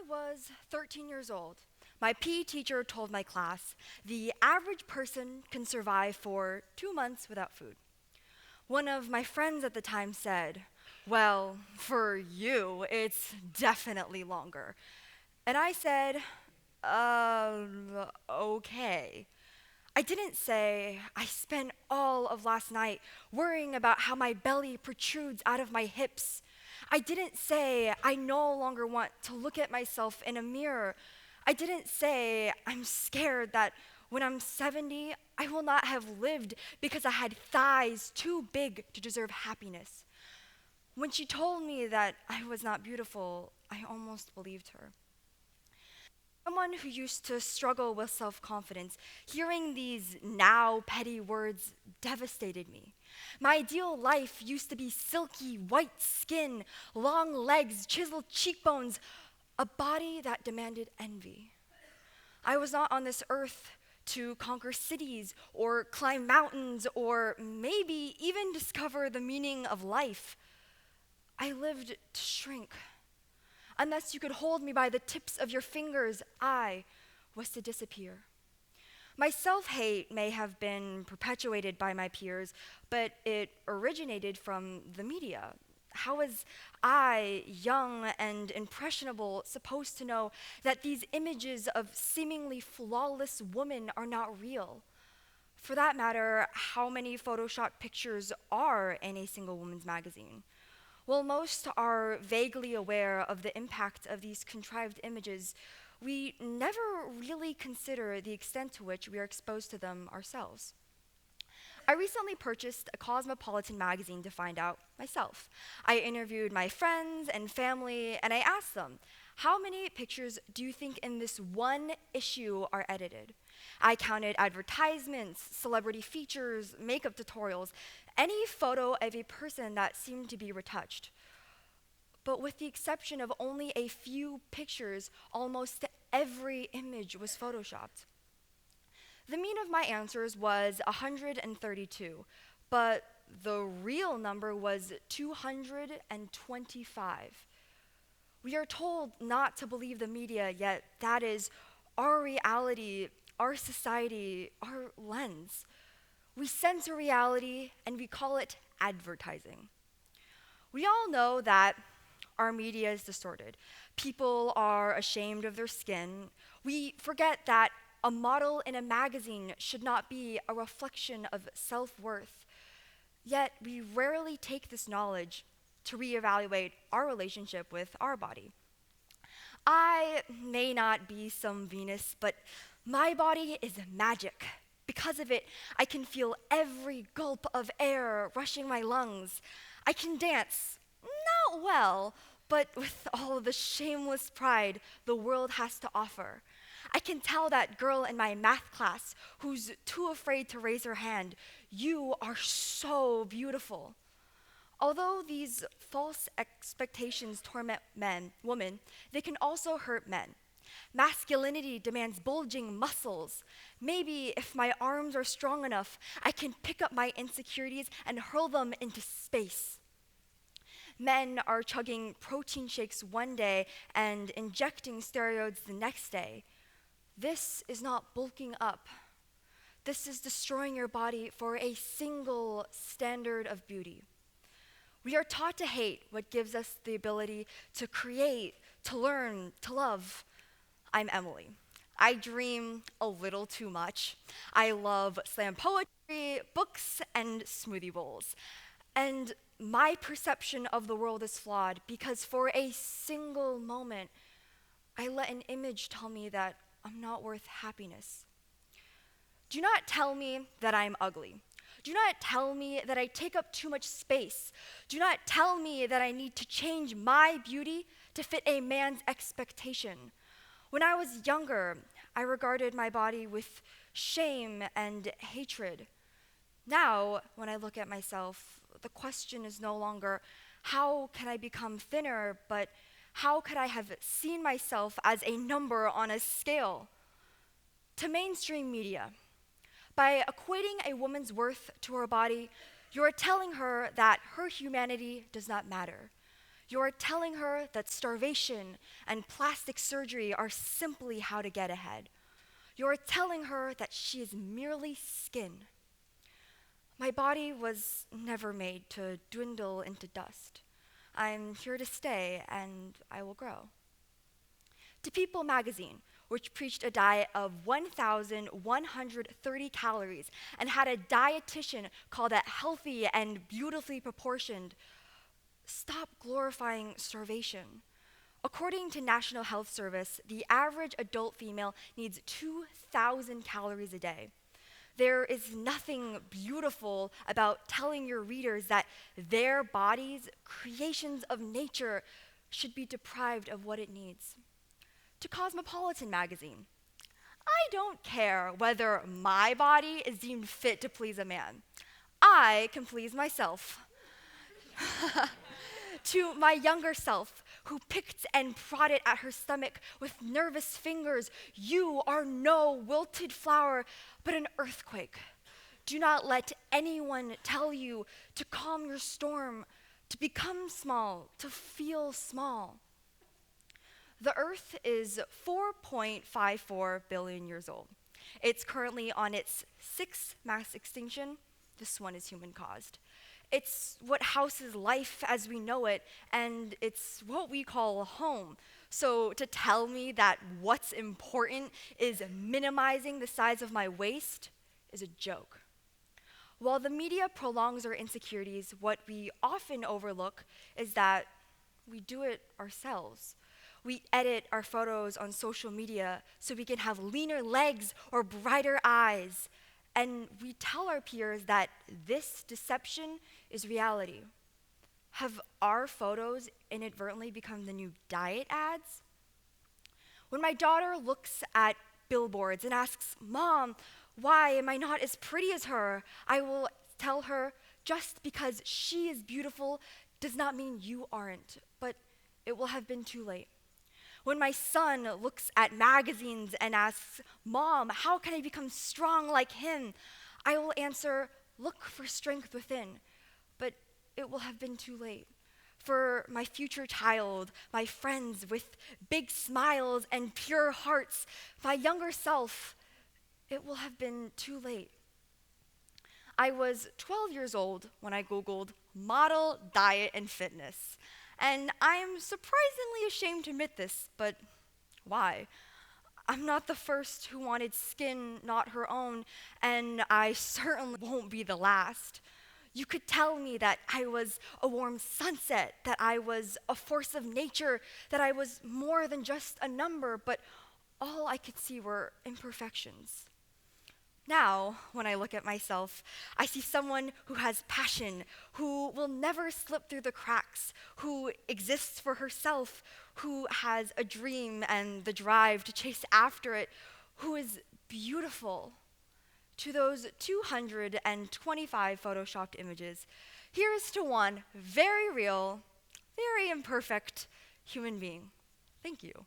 was 13 years old, my PE teacher told my class the average person can survive for 2 months without food. One of my friends at the time said, "Well, for you, it's definitely longer." And I said, okay. I didn't say, "I spent all of last night worrying about how my belly protrudes out of my hips." I didn't say, "I no longer want to look at myself in a mirror." I didn't say, "I'm scared that when I'm 70, I will not have lived because I had thighs too big to deserve happiness." When she told me that I was not beautiful, I almost believed her. Someone who used to struggle with self confidence, hearing these now petty words devastated me. My ideal life used to be silky white skin, long legs, chiseled cheekbones, a body that demanded envy. I was not on this earth to conquer cities or climb mountains or maybe even discover the meaning of life. I lived to shrink. Unless you could hold me by the tips of your fingers, I was to disappear. My self-hate may have been perpetuated by my peers, but it originated from the media. How was I, young and impressionable, supposed to know that these images of seemingly flawless women are not real? For that matter, how many Photoshop pictures are in a single woman's magazine? While most are vaguely aware of the impact of these contrived images, we never really consider the extent to which we are exposed to them ourselves. I recently purchased a Cosmopolitan magazine to find out myself. I interviewed my friends and family, and I asked them, "How many pictures do you think in this one issue are edited?" I counted advertisements, celebrity features, makeup tutorials, any photo of a person that seemed to be retouched. But with the exception of only a few pictures, almost every image was photoshopped. The mean of my answers was 132, but the real number was 225. We are told not to believe the media, yet that is our reality, our society, our lens. We censor reality and we call it advertising. We all know that our media is distorted. People are ashamed of their skin. We forget that a model in a magazine should not be a reflection of self-worth. Yet we rarely take this knowledge to reevaluate our relationship with our body. I may not be some Venus, but my body is magic. Because of it, I can feel every gulp of air rushing my lungs. I can dance, not well, but with all the shameless pride the world has to offer. I can tell that girl in my math class who's too afraid to raise her hand, "You are so beautiful." Although these false expectations torment women, they can also hurt men. Masculinity demands bulging muscles. Maybe if my arms are strong enough, I can pick up my insecurities and hurl them into space. Men are chugging protein shakes one day and injecting steroids the next day. This is not bulking up. This is destroying your body for a single standard of beauty. We are taught to hate what gives us the ability to create, to learn, to love. I'm Emily. I dream a little too much. I love slam poetry, books, and smoothie bowls. And my perception of the world is flawed because for a single moment, I let an image tell me that I'm not worth happiness. Do not tell me that I'm ugly. Do not tell me that I take up too much space. Do not tell me that I need to change my beauty to fit a man's expectation. When I was younger, I regarded my body with shame and hatred. Now, when I look at myself, the question is no longer, how can I become thinner, but how could I have seen myself as a number on a scale? To mainstream media, by equating a woman's worth to her body, you are telling her that her humanity does not matter. You're telling her that starvation and plastic surgery are simply how to get ahead. You're telling her that she is merely skin. My body was never made to dwindle into dust. I'm here to stay, and I will grow. To People magazine, which preached a diet of 1,130 calories and had a dietitian call that healthy and beautifully proportioned, stop glorifying starvation. According to National Health Service, the average adult female needs 2,000 calories a day. There is nothing beautiful about telling your readers that their bodies, creations of nature, should be deprived of what it needs. To Cosmopolitan magazine, I don't care whether my body is deemed fit to please a man. I can please myself. To my younger self, who picked and prodded at her stomach with nervous fingers, you are no wilted flower, but an earthquake. Do not let anyone tell you to calm your storm, to become small, to feel small. The Earth is 4.54 billion years old. It's currently on its sixth mass extinction. This one is human-caused. It's what houses life as we know it, and it's what we call home. So to tell me that what's important is minimizing the size of my waist is a joke. While the media prolongs our insecurities, what we often overlook is that we do it ourselves. We edit our photos on social media so we can have leaner legs or brighter eyes. And we tell our peers that this deception is reality. Have our photos inadvertently become the new diet ads? When my daughter looks at billboards and asks, "Mom, why am I not as pretty as her?" I will tell her, just because she is beautiful does not mean you aren't, but it will have been too late. When my son looks at magazines and asks, "Mom, how can I become strong like him?" I will answer, "Look for strength within," but it will have been too late. For my future child, my friends with big smiles and pure hearts, my younger self, it will have been too late. I was 12 years old when I Googled model diet and fitness. And I am surprisingly ashamed to admit this, but why? I'm not the first who wanted skin not her own, and I certainly won't be the last. You could tell me that I was a warm sunset, that I was a force of nature, that I was more than just a number, but all I could see were imperfections. Now, when I look at myself, I see someone who has passion, who will never slip through the cracks, who exists for herself, who has a dream and the drive to chase after it, who is beautiful. To those 225 photoshopped images, here's to one very real, very imperfect human being. Thank you.